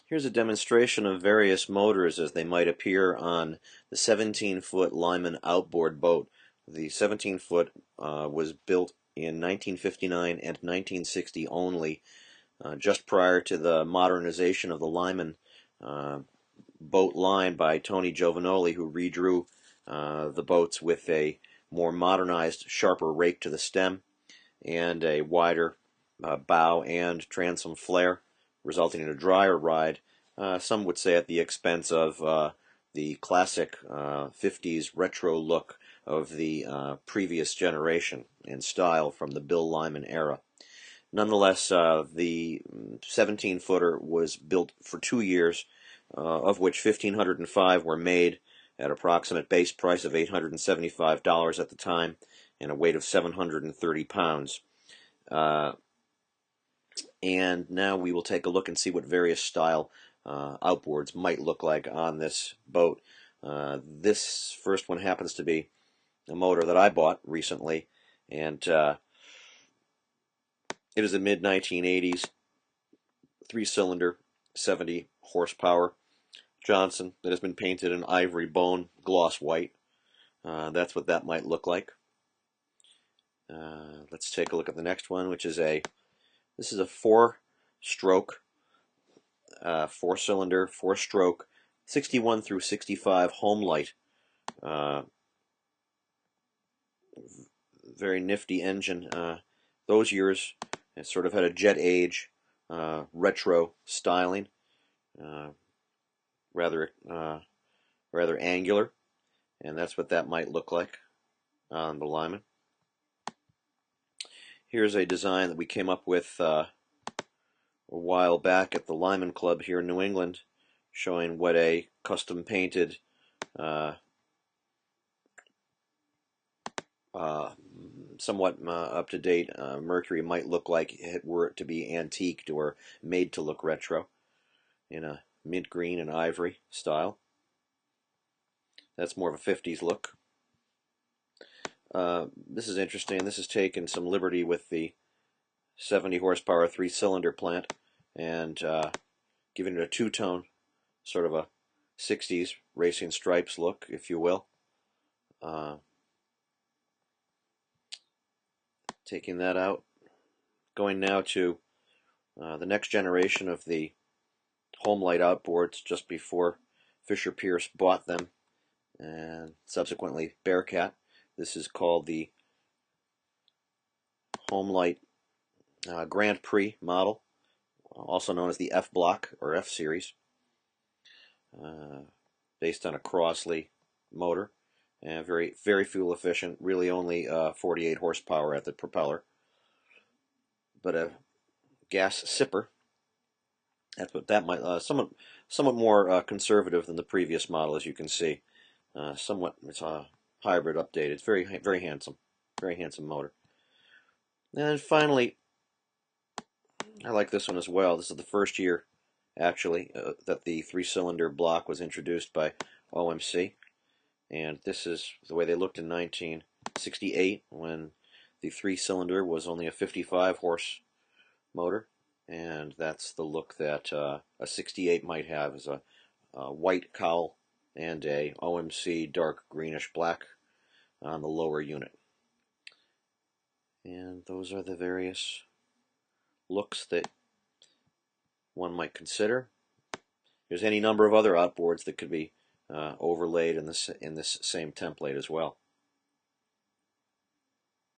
Here's a demonstration of various motors as they might appear on the 17-foot Lyman outboard boat. The 17-foot was built in 1959 and 1960 only, just prior to the modernization of the Lyman boat line by Tony Giovanoli, who redrew the boats with a more modernized, sharper rake to the stem and a wider bow and transom flare, resulting in a drier ride. Some would say at the expense of the classic 50s retro look of the previous generation and style from the Bill Lyman era. Nonetheless, the 17-footer was built for 2 years, of which 1,505 were made at approximate base price of $875 at the time and a weight of 730 pounds. And now we will take a look and see what various style outboards might look like on this boat. This first one happens to be a motor that I bought recently, and it is a mid-1980s 3-cylinder 70 horsepower Johnson that has been painted in ivory bone gloss white. That's what that might look like. Let's take a look at the next one, which is this is a 4-stroke, 4-cylinder, 4-stroke, 61 through 65 home light. Very nifty engine. Those years, it sort of had a jet age, retro styling, rather angular, and that's what that might look like on the Lyman. Here's a design that we came up with a while back at the Lyman Club here in New England, showing what a custom painted somewhat up-to-date Mercury might look like were it to be antiqued or made to look retro in a mint green and ivory style. That's more of a 50s look. This is interesting. This has taken some liberty with the 70 horsepower 3-cylinder plant and giving it a two-tone, sort of a 60s racing stripes look, if you will. Taking that out. Going now to the next generation of the Homelight outboards, just before Fisher Pierce bought them and subsequently Bearcat. This is called the Homelight Grand Prix model, also known as the F Block or F Series, based on a Crossley motor, and very fuel efficient. Really only 48 horsepower at the propeller, but a gas sipper. That's what that might. Somewhat more conservative than the previous model, as you can see. Somewhat, it's a hybrid updated. It's very handsome, very handsome motor. And finally, I like this one as well. This is the first year, actually, that the 3-cylinder block was introduced by OMC. And this is the way they looked in 1968, when the 3-cylinder was only a 55 horse motor. And that's the look that a 68 might have, is a white cowl and a OMC dark greenish black on the lower unit. And those are the various looks that one might consider. There's any number of other outboards that could be overlaid in this same template as well.